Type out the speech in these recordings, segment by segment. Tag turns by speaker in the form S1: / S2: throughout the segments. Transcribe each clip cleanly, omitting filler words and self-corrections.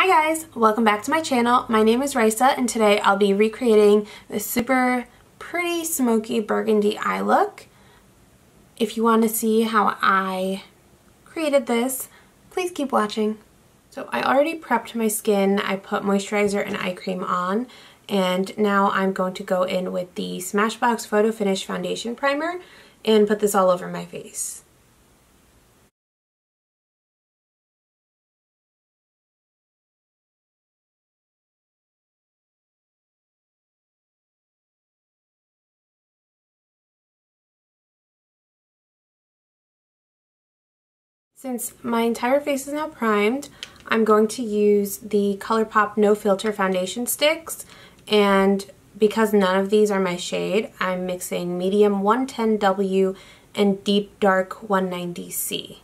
S1: Hi guys, welcome back to my channel. My name is Raisa and today I'll be recreating this super pretty smoky burgundy eye look. If you want to see how I created this, please keep watching. So I already prepped my skin. I put moisturizer and eye cream on, and now I'm going to go in with the Smashbox Photo Finish Foundation Primer and put this all over my face. Since my entire face is now primed, I'm going to use the ColourPop No Filter Foundation Sticks, and because none of these are my shade, I'm mixing medium 110W and deep dark 190C.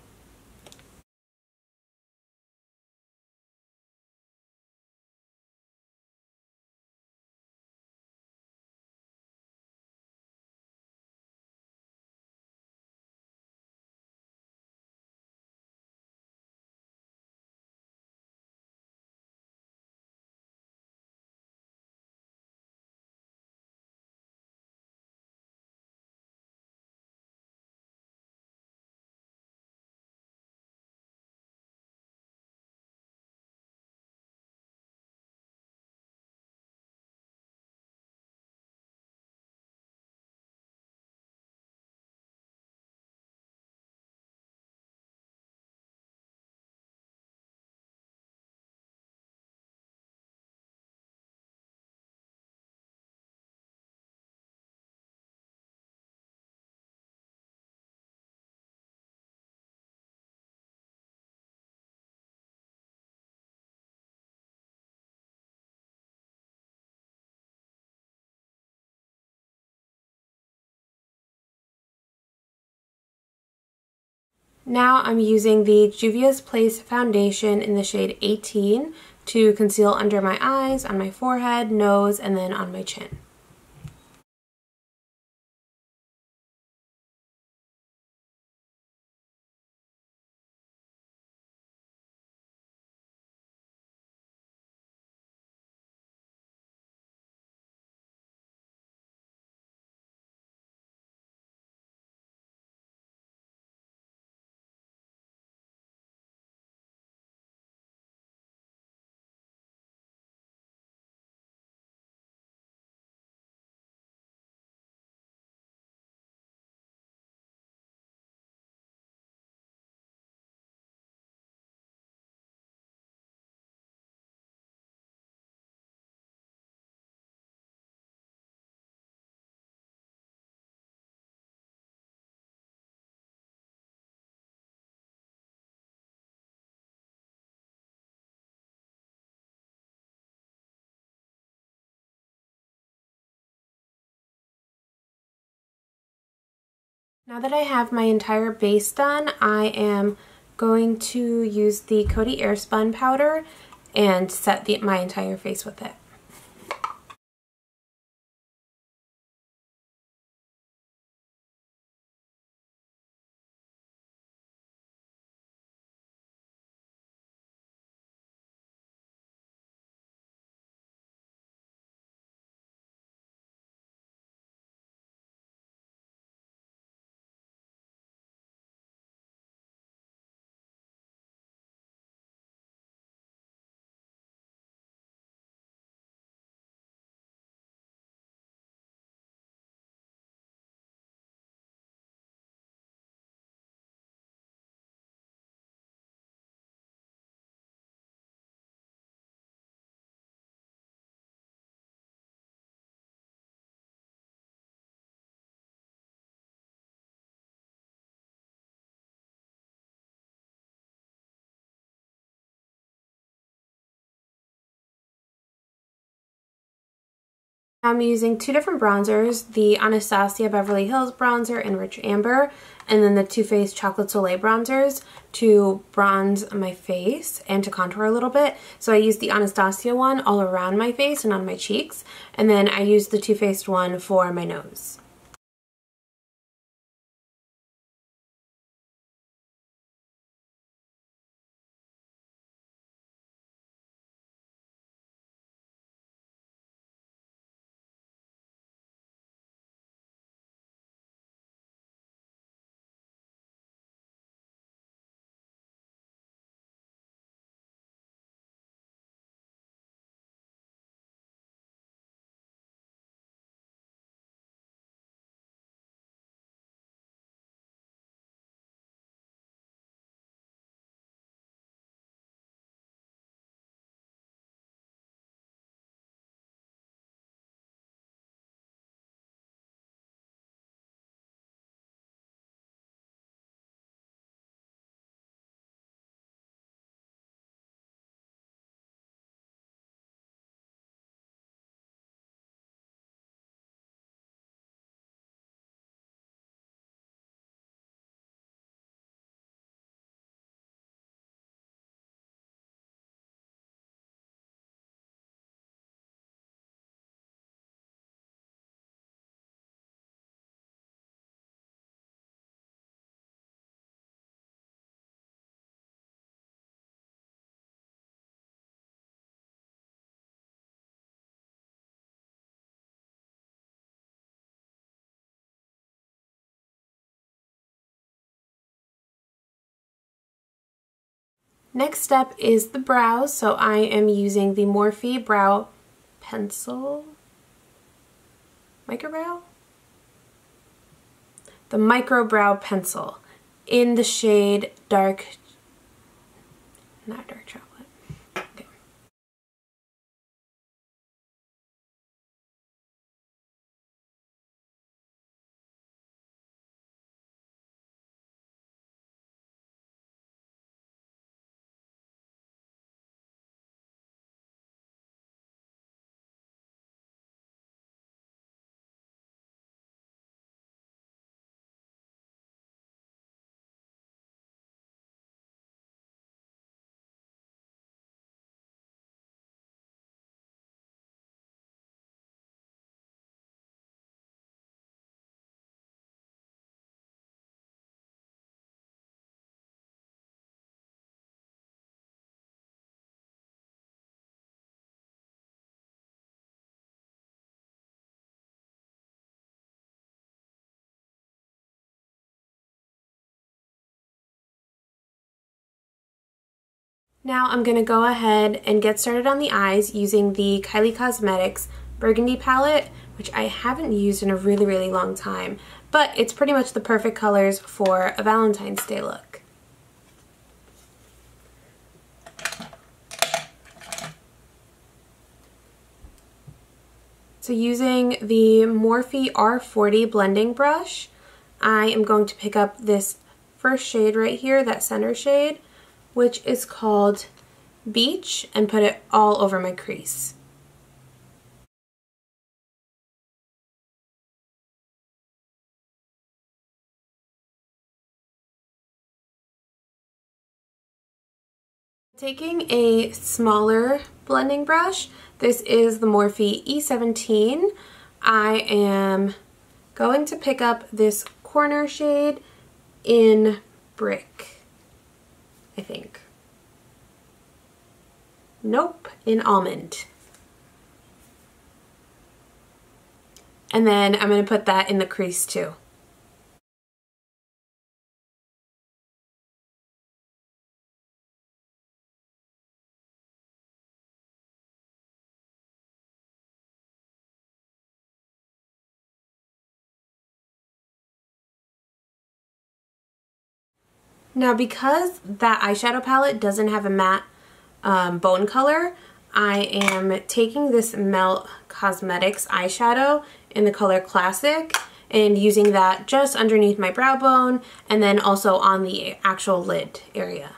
S1: Now I'm using the Juvia's Place foundation in the shade 18 to conceal under my eyes, on my forehead, nose, and then on my chin. Now that I have my entire base done, I am going to use the Coty Airspun powder and set my entire face with it. I'm using two different bronzers, the Anastasia Beverly Hills bronzer in Rich Amber, and then the Too Faced Chocolate Soleil bronzers to bronze my face and to contour a little bit. So I used the Anastasia one all around my face and on my cheeks, and then I used the Too Faced one for my nose. Next step is the brows, so I am using the Morphe Brow Pencil, Microbrow? The Micro Brow Pencil in the shade Dark, not Dark Chocolate. Okay. Now I'm going to go ahead and get started on the eyes using the Kylie Cosmetics Burgundy palette, which I haven't used in a really long time, but it's pretty much the perfect colors for a Valentine's Day look. So using the Morphe R40 blending brush, I am going to pick up this first shade right here, that center shade, which is called Beach, and put it all over my crease. Taking a smaller blending brush, this is the Morphe E17, I am going to pick up this corner shade in Brick, I think. Nope, in Almond. And then I'm going to put that in the crease too. Now because that eyeshadow palette doesn't have a matte bone color, I am taking this Melt Cosmetics eyeshadow in the color Classic and using that just underneath my brow bone and then also on the actual lid area.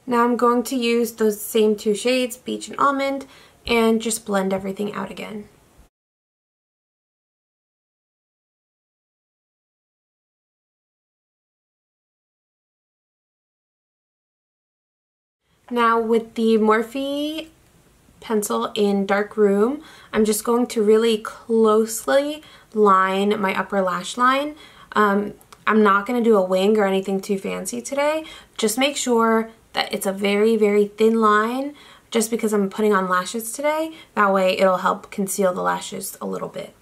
S1: Now I'm going to use those same two shades, Beach and Almond, and just blend everything out again. Now with the Morphe pencil in Dark Room, I'm just going to really closely line my upper lash line. I'm not going to do a wing or anything too fancy today. Just make sure that it's a very thin line, just because I'm putting on lashes today. That way it'll help conceal the lashes a little bit.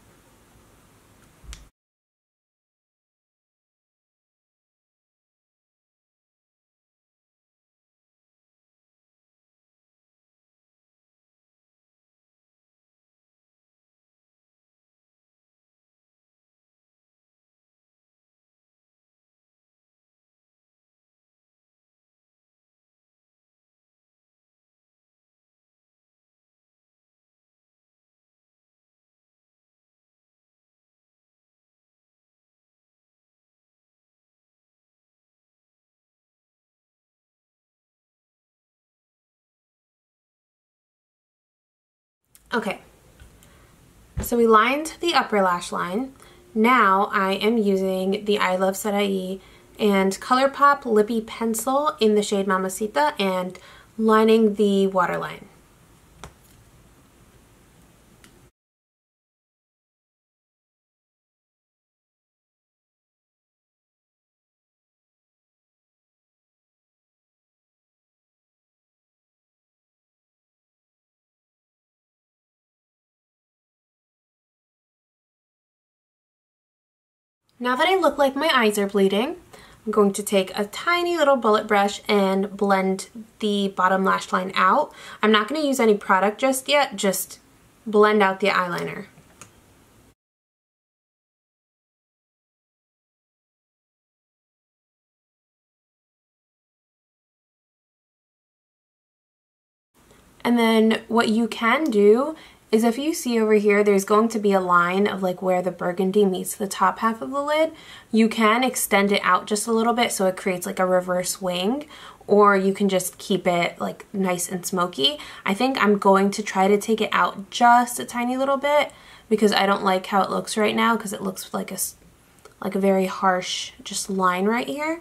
S1: Okay, so we lined the upper lash line. Now I am using the I Love Sarai and ColourPop Lippy Pencil in the shade Mamacita and lining the waterline. Now that I look like my eyes are bleeding, I'm going to take a tiny little bullet brush and blend the bottom lash line out. I'm not going to use any product just yet, just blend out the eyeliner. And then what you can do is, if you see over here, there's going to be a line of like where the burgundy meets the top half of the lid. You can extend it out just a little bit so it creates like a reverse wing, or you can just keep it like nice and smoky. I think I'm going to try to take it out just a tiny little bit because I don't like how it looks right now, because it looks like a very harsh just line right here.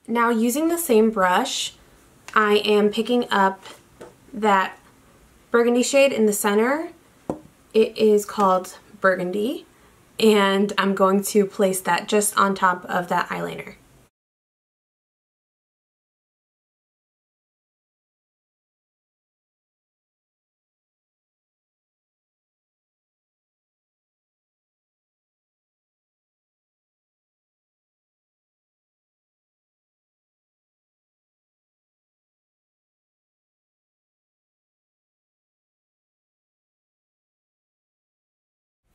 S1: Now, using the same brush, I am picking up that burgundy shade in the center. It is called Burgundy, and I'm going to place that just on top of that eyeliner.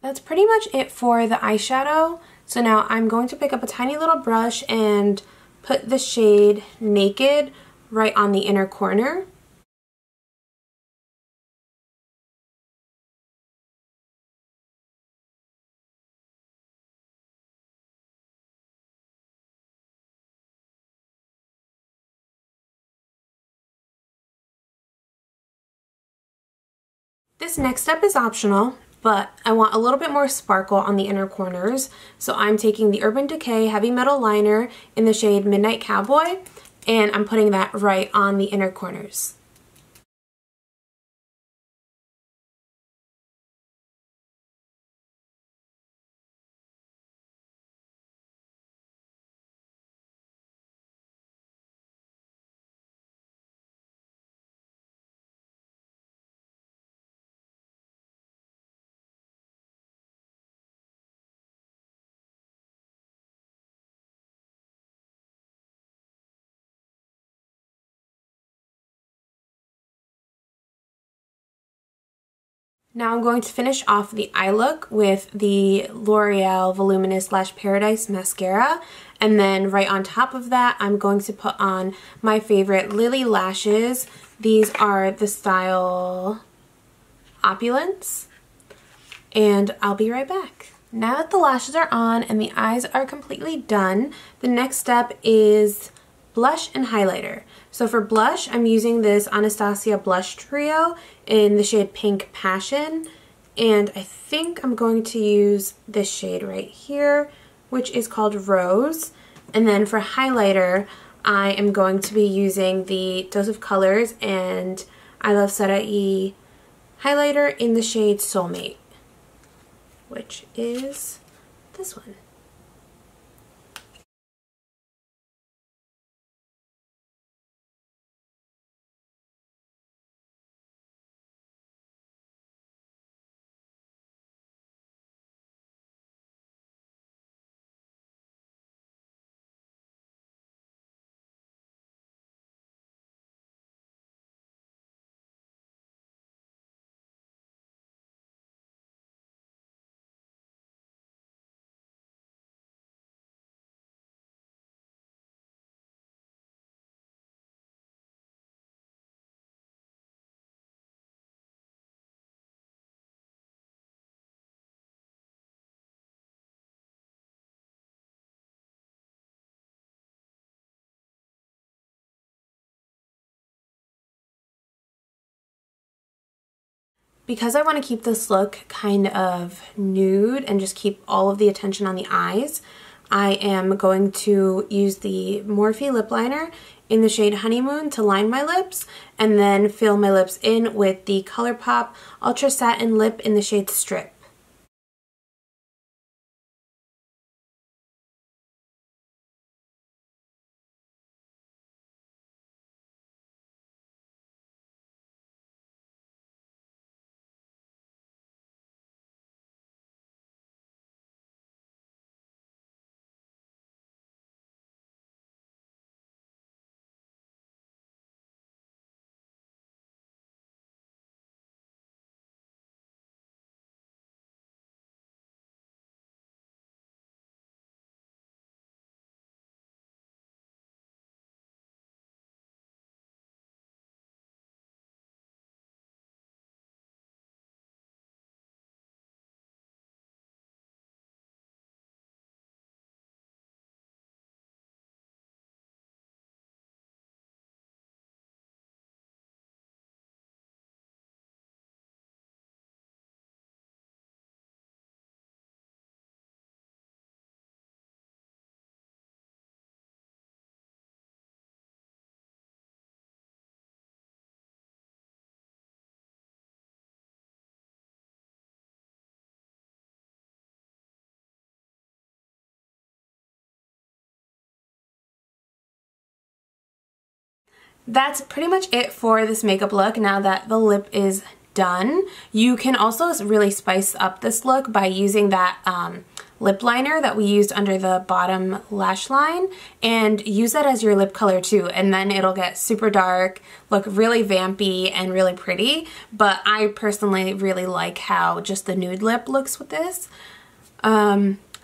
S1: That's pretty much it for the eyeshadow. So now I'm going to pick up a tiny little brush and put the shade Naked right on the inner corner. This next step is optional, but I want a little bit more sparkle on the inner corners. So I'm taking the Urban Decay Heavy Metal Liner in the shade Midnight Cowboy, and I'm putting that right on the inner corners. Now I'm going to finish off the eye look with the L'Oreal Voluminous Lash Paradise Mascara, and then right on top of that I'm going to put on my favorite Lily lashes. These are the style Opulence, and I'll be right back. Now that the lashes are on and the eyes are completely done, the next step is blush and highlighter. So for blush, I'm using this Anastasia Blush Trio in the shade Pink Passion, and I think I'm going to use this shade right here, which is called Rose. And then for highlighter, I am going to be using the Dose of Colors and I Love Sarai highlighter in the shade Soulmate, which is this one. Because I want to keep this look kind of nude and just keep all of the attention on the eyes, I am going to use the Morphe lip liner in the shade Honeymoon to line my lips, and then fill my lips in with the ColourPop Ultra Satin Lip in the shade Strip. That's pretty much it for this makeup look now that the lip is done. You can also really spice up this look by using that lip liner that we used under the bottom lash line, and use that as your lip color too, and then it'll get super dark, look really vampy and really pretty. But I personally really like how just the nude lip looks with this.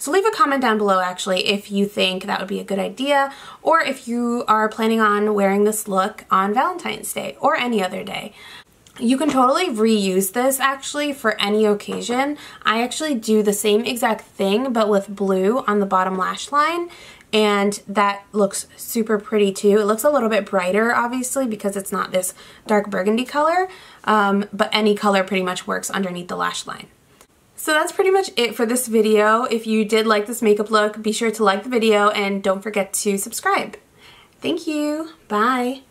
S1: So leave a comment down below actually if you think that would be a good idea, or if you are planning on wearing this look on Valentine's Day or any other day. You can totally reuse this actually for any occasion. I actually do the same exact thing but with blue on the bottom lash line, and that looks super pretty too. It looks a little bit brighter obviously because it's not this dark burgundy color, but any color pretty much works underneath the lash line. So that's pretty much it for this video. If you did like this makeup look, be sure to like the video and don't forget to subscribe. Thank you. Bye.